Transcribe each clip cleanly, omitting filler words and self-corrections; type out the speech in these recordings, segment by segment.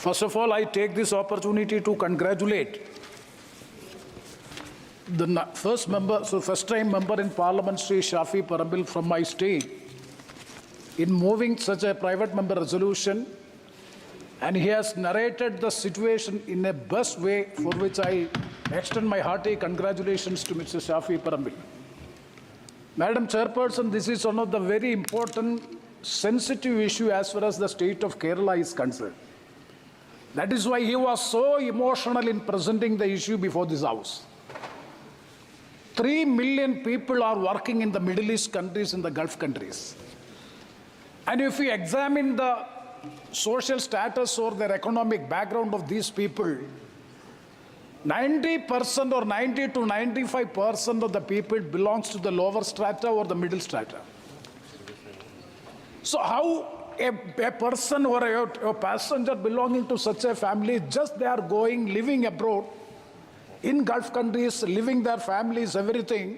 First of all, I take this opportunity to congratulate the first-time member in Parliament, Sri Shafi Parambil from my state, in moving such a private member resolution, and he has narrated the situation in a best way, for which I extend my hearty congratulations to Mr. Shafi Parambil. Madam Chairperson, this is one of the very important, sensitive issue as far as the state of Kerala is concerned. That is why he was so emotional in presenting the issue before this House. 3 million people are working in the Middle East countries, in the Gulf countries. And if we examine the social status or their economic background of these people, 90% or 90 to 95% of the people belongs to the lower strata or the middle strata. So how a person or a passenger belonging to such a family, just they are going, living abroad, in Gulf countries, living their families, everything,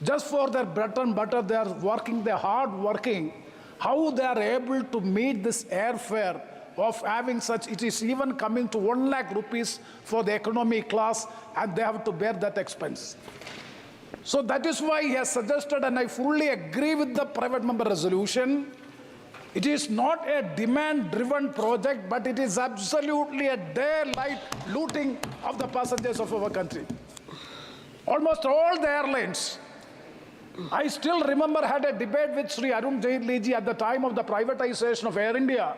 just for their bread and butter, they are working, they are hard working, how they are able to meet this airfare of having such, it is even coming to 1 lakh rupees for the economy class, and they have to bear that expense. So that is why he has suggested, and I fully agree with the private member resolution, it is not a demand-driven project, but it is absolutely a daylight looting of the passengers of our country. Almost all the airlines, I still remember, had a debate with Sri Arun Jaitley ji at the time of the privatization of Air India.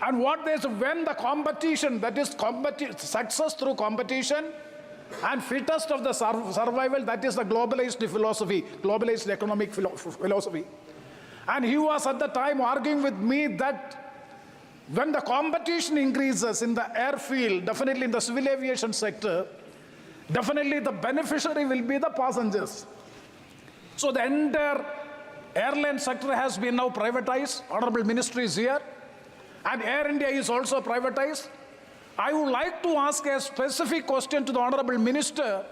And what they said, when the competition, that is success through competition, and fittest of the survival, that is the globalized philosophy, globalized economic philosophy. And he was at the time arguing with me that when the competition increases in the airfield, definitely in the civil aviation sector, definitely the beneficiary will be the passengers. So the entire airline sector has been now privatized. Honorable Ministry is here. And Air India is also privatized. I would like to ask a specific question to the Honorable Minister,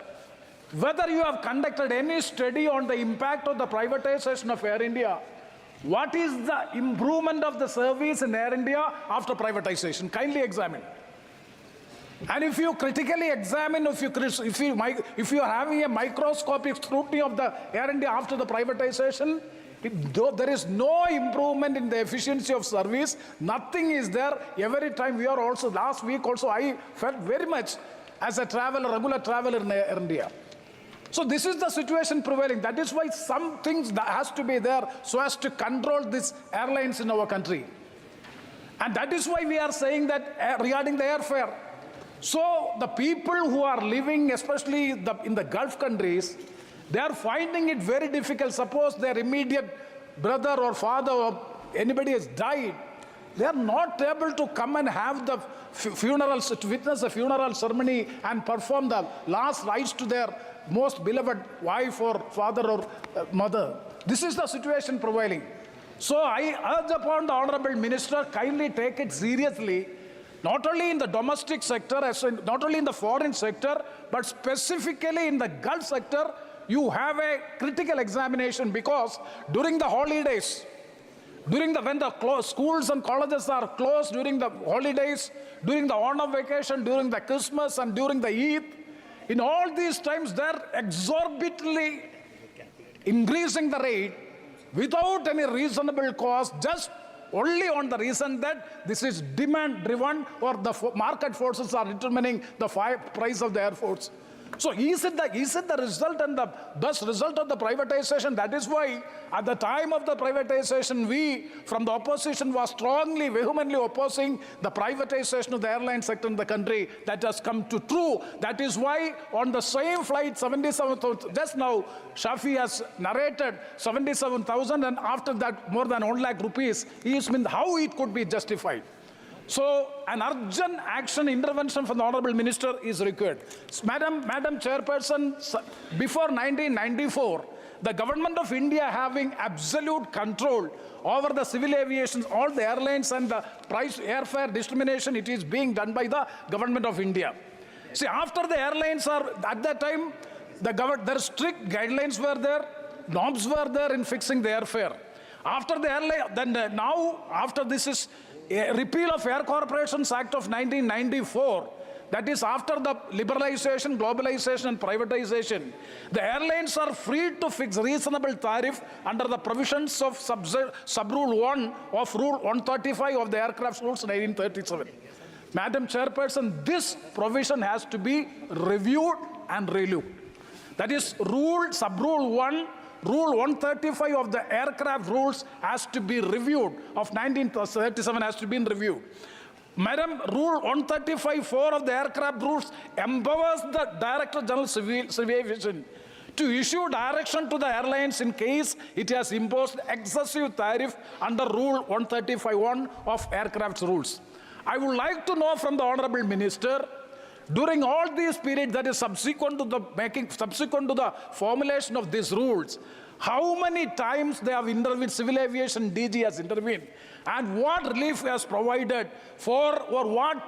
whether you have conducted any study on the impact of the privatization of Air India. What is the improvement of the service in Air India after privatization? Kindly examine. And if you critically examine, if you are having a microscopic scrutiny of the Air India after the privatization, there is no improvement in the efficiency of service. Nothing is there. Every time we are also, last week also, I felt very much as a traveler, regular traveler in Air India. So this is the situation prevailing. That is why some things that has to be there so as to control these airlines in our country. And that is why we are saying that regarding the airfare. So the people who are living, especially in the Gulf countries, they are finding it very difficult. Suppose their immediate brother or father or anybody has died, they are not able to come and have the funeral, to witness a funeral ceremony and perform the last rites to their most beloved wife or father or mother. This is the situation prevailing. So I urge upon the Honorable Minister, kindly take it seriously, not only in the domestic sector, not only in the foreign sector, but specifically in the Gulf sector. You have a critical examination, because during the holidays, when the schools and colleges are closed during the holidays, during the Onam vacation, during the Christmas and during the Eid, in all these times they're exorbitantly increasing the rate without any reasonable cause, just only on the reason that this is demand driven, or the market forces are determining the price of the airports. So is it the result and the best result of the privatization? That is why at the time of the privatization, we from the opposition was strongly, vehemently opposing the privatization of the airline sector in the country. That has come to true. That is why on the same flight, 77,000, just now Shafi has narrated 77,000, and after that more than 1 lakh rupees, is how it could be justified. So an urgent action, intervention from the Honorable Minister is required. Madam Chairperson, before 1994, the government of India having absolute control over the civil aviation, all the airlines, and the price airfare discrimination, it is being done by the government of India. See, after the airlines are, at that time, their strict guidelines were there, norms were there in fixing the airfare. After the airline, then now, after this is A repeal of Air Corporations Act of 1994, that is after the liberalization, globalization and privatization, the airlines are free to fix reasonable tariff under the provisions of sub-rule 1 of Rule 135 of the Aircraft Rules 1937. Madam Chairperson, this provision has to be reviewed and reviewed. That is sub-rule 1, Rule 135 of the Aircraft Rules has to be reviewed, of 1937 has to be reviewed. Madam, Rule 135(4) of the Aircraft Rules empowers the Director General Civil Aviation to issue direction to the airlines in case it has imposed excessive tariff under Rule 135(1) of Aircraft Rules. I would like to know from the Honorable Minister, during all these periods that is subsequent to the formulation of these rules, how many times they have intervened, Civil Aviation DG has intervened, and what relief has provided for, or what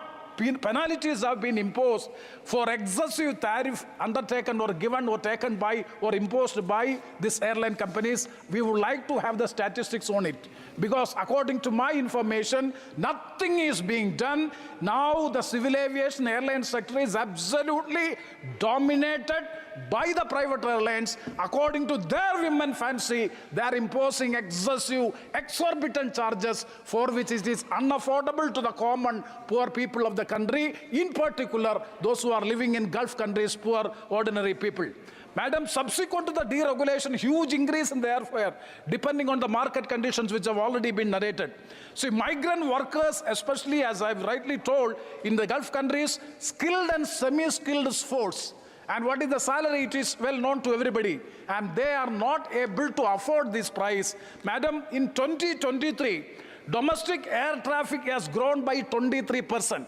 penalties have been imposed for excessive tariff undertaken or given or taken by or imposed by these airline companies. We would like to have the statistics on it, because according to my information, nothing is being done. Now the civil aviation airline sector is absolutely dominated by the private airlines. According to their women fancy, they are imposing excessive, exorbitant charges for which it is unaffordable to the common poor people of the country, in particular those who are living in Gulf countries, poor ordinary people. Madam, subsequent to the deregulation, huge increase in the airfare, depending on the market conditions which have already been narrated. See, migrant workers, especially as I've rightly told, in the Gulf countries, skilled and semi-skilled force. And what is the salary? It is well known to everybody. And they are not able to afford this price. Madam, in 2023, domestic air traffic has grown by 23%.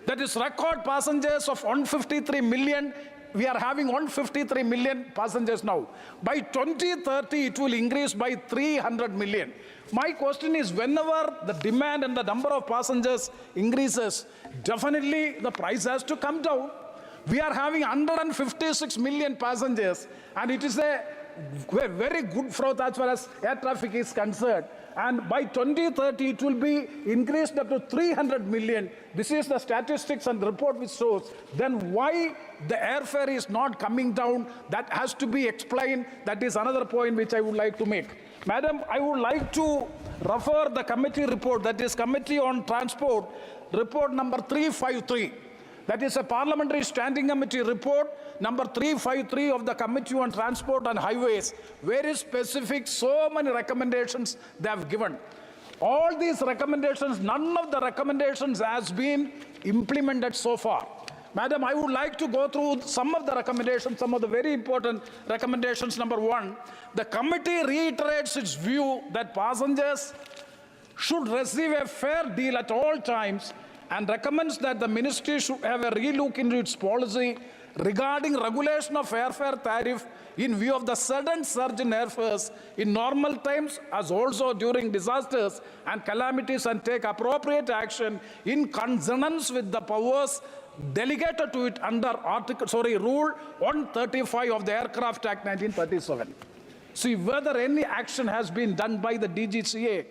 That is record passengers of 153 million. We are having 153 million passengers now. By 2030, it will increase by 300 million. My question is, whenever the demand and the number of passengers increases, definitely the price has to come down. We are having 156 million passengers, and it is a very good growth as far as air traffic is concerned. And by 2030, it will be increased up to 300 million. This is the statistics and the report which shows. Then why the airfare is not coming down? That has to be explained. That is another point which I would like to make. Madam, I would like to refer the committee report, that is Committee on Transport, report number 353. That is a Parliamentary Standing Committee report number 353 of the Committee on Transport and Highways. Very specific, so many recommendations they have given. All these recommendations, none of the recommendations has been implemented so far. Madam, I would like to go through some of the recommendations, some of the very important recommendations. Number 1, the committee reiterates its view that passengers should receive a fair deal at all times, and recommends that the ministry should have a relook into its policy regarding regulation of airfare tariff in view of the sudden surge in airfares in normal times as also during disasters and calamities, and take appropriate action in consonance with the powers delegated to it under Rule 135 of the Aircraft Act 1937. See whether any action has been done by the DGCA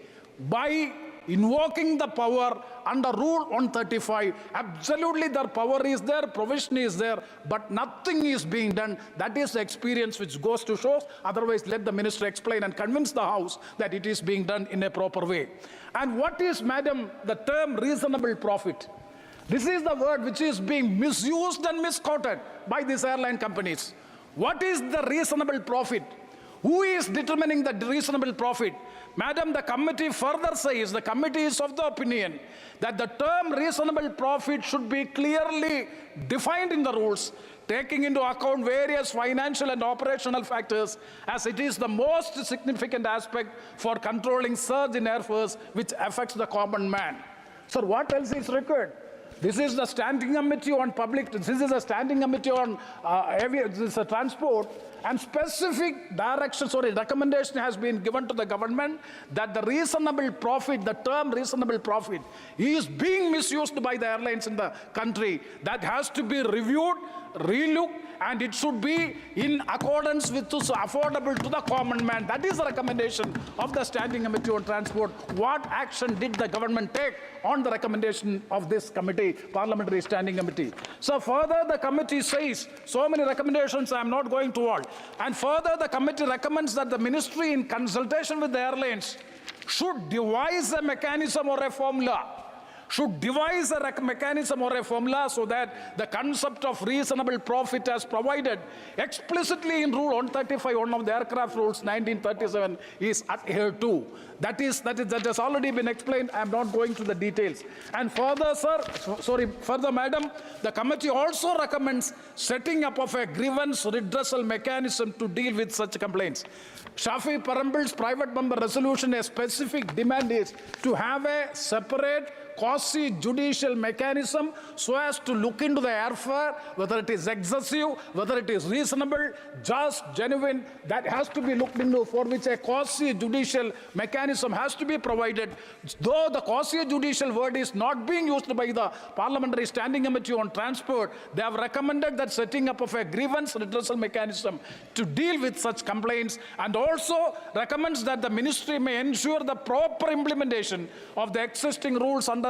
by invoking the power under Rule 135. Absolutely their power is there, provision is there, but nothing is being done. That is the experience which goes to show. Otherwise, let the minister explain and convince the House that it is being done in a proper way. And what is, madam, the term reasonable profit? This is the word which is being misused and misquoted by these airline companies. What is the reasonable profit? Who is determining the reasonable profit? Madam, the committee further says, the committee is of the opinion that the term reasonable profit should be clearly defined in the rules, taking into account various financial and operational factors, as it is the most significant aspect for controlling surge in airfares which affects the common man. Sir, what else is required? This is the standing committee on this is a standing committee on transport, and specific recommendation has been given to the government that the reasonable profit, the term reasonable profit, is being misused by the airlines in the country. That has to be reviewed, relooked, and it should be in accordance with affordable to the common man. That is the recommendation of the Standing Committee on Transport. What action did the government take on the recommendation of this committee, Parliamentary Standing Committee? So further, the committee says, so many recommendations, I am not going to all. And further, the committee recommends that the ministry, in consultation with the airlines, should devise a mechanism or a formula so that the concept of reasonable profit as provided explicitly in Rule 135, one of the aircraft rules 1937, is adhered to. That has already been explained. I am not going to the details. And further, further, madam, the committee also recommends setting up of a grievance redressal mechanism to deal with such complaints. Shafi Parambil's private member resolution, a specific demand is to have a separate quasi-judicial mechanism so as to look into the airfare, whether it is excessive, whether it is reasonable, just, genuine. That has to be looked into, for which a quasi-judicial mechanism has to be provided. Though the quasi-judicial word is not being used by the Parliamentary Standing Committee on Transport, they have recommended that setting up of a grievance redressal mechanism to deal with such complaints, and also recommends that the ministry may ensure the proper implementation of the existing rules under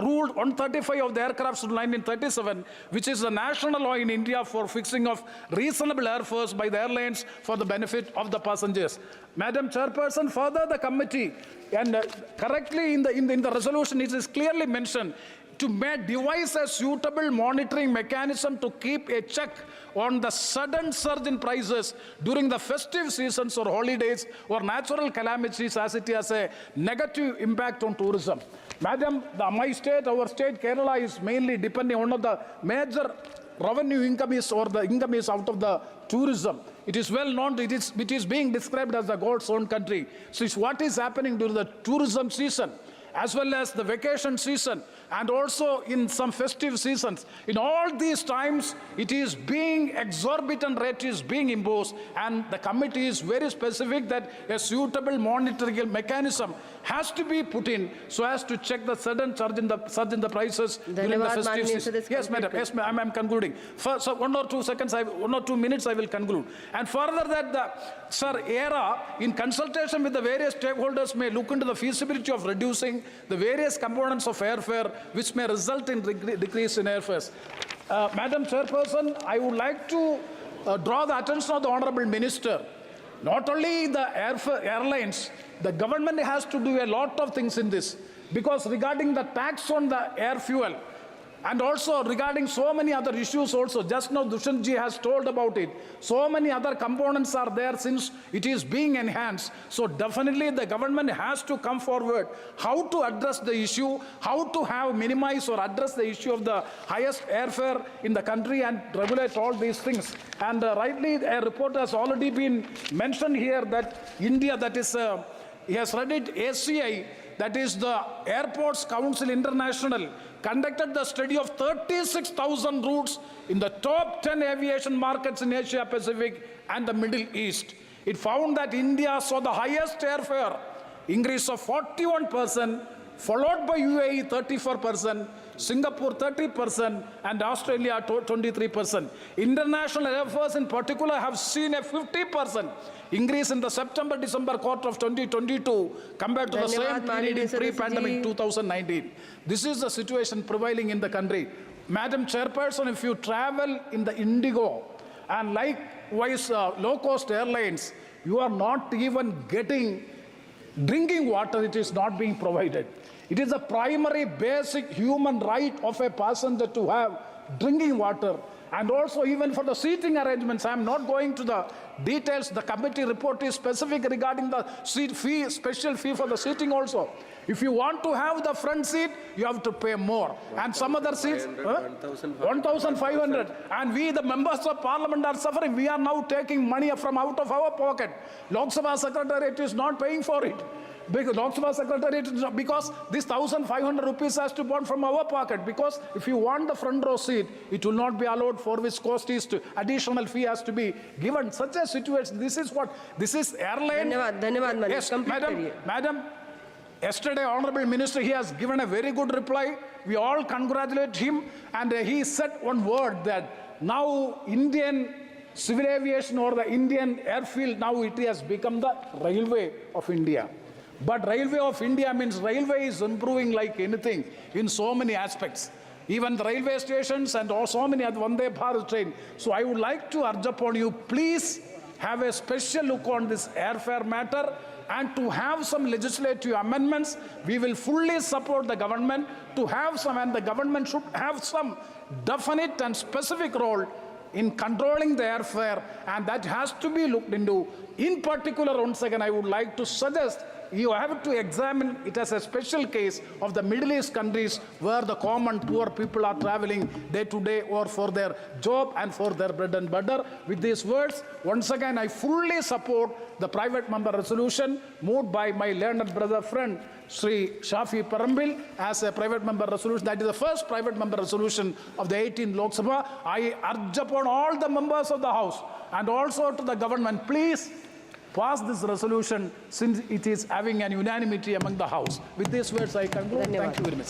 Rule 135 of the Aircraft Rule 1937, which is the national law in India for fixing of reasonable airfares by the airlines for the benefit of the passengers. Madam Chairperson, further the committee, and correctly in the resolution it is clearly mentioned, to devise a suitable monitoring mechanism to keep a check on the sudden surge in prices during the festive seasons or holidays or natural calamities, as it has a negative impact on tourism. Madam, our state, Kerala, is mainly depending on one of the major revenue income is, or the income is out of the tourism. It is well known, it is being described as the God's own country. So it's what is happening during the tourism season, as well as the vacation season, and also in some festive seasons. In all these times, it is being exorbitant rate is being imposed, and the committee is very specific that a suitable monitoring mechanism has to be put in so as to check the sudden surge in the prices during the festive season. Yes, madam. Yes, ma'am. I'm concluding. So 1 or 2 minutes, I will conclude. And further that ERA, in consultation with the various stakeholders, may look into the feasibility of reducing the various components of airfare, which may result in decrease in airfares. Madam Chairperson, I would like to draw the attention of the Honourable Minister. Not only the airlines, the government has to do a lot of things in this, because regarding the tax on the air fuel, and also regarding so many other issues also, just now Dushanji has told about it. So many other components are there since it is being enhanced. So definitely the government has to come forward how to address the issue, how to minimize or address the issue of the highest airfare in the country and regulate all these things. And rightly, a report has already been mentioned here that India, that is, he has read it, ACI, that is the Airports Council International, conducted the study of 36,000 routes in the top 10 aviation markets in Asia Pacific and the Middle East. It found that India saw the highest airfare increase of 41%, followed by UAE 34%, Singapore 30%, and Australia 23%. International airfares in particular have seen a 50% increase in the September-December quarter of 2022 compared to the same period in pre-pandemic 2019. This is the situation prevailing in the country. Madam Chairperson, if you travel in the Indigo and likewise low-cost airlines, you are not even getting drinking water. It is not being provided. It is a primary basic human right of a passenger to have drinking water. And also even for the seating arrangements, I am not going to the details. The committee report is specific regarding the seat fee, special fee for the seating also. If you want to have the front seat, you have to pay more. And some other seats, 1,500. And we, the members of parliament, are suffering. We are now taking money from out of our pocket. Lok Sabha Secretariat is not paying for it. because Lok Sabha Secretariat, because this 1,500 rupees has to be borne from our pocket, because if you want the front row seat, it will not be allowed, for which cost is to, additional fee has to be given. Such a situation, this is airline. Dhanyavad, Yes, Madam, yesterday, Honorable Minister, he has given a very good reply. We all congratulate him, and he said one word, that now Indian civil aviation or the Indian airfield, now it has become the railway of India. But railway of India means railway is improving like anything in so many aspects. Even the railway stations and so many other Vande Bharat train. So I would like to urge upon you, please have a special look on this airfare matter, and to have some legislative amendments. We will fully support the government to have some, and the government should have some definite and specific role in controlling the airfare, and that has to be looked into. In particular, once again, I would like to suggest you have to examine it as a special case of the Middle East countries where the common poor people are traveling day to day or for their job and for their bread and butter. With these words, once again, I fully support the private member resolution moved by my learned brother friend, Sri Shafi Parambil, as a private member resolution. That is the first private member resolution of the 18th Lok Sabha. I urge upon all the members of the House and also to the government, please pass this resolution, since it is having an unanimity among the House. With these words, I conclude. Thank you very much.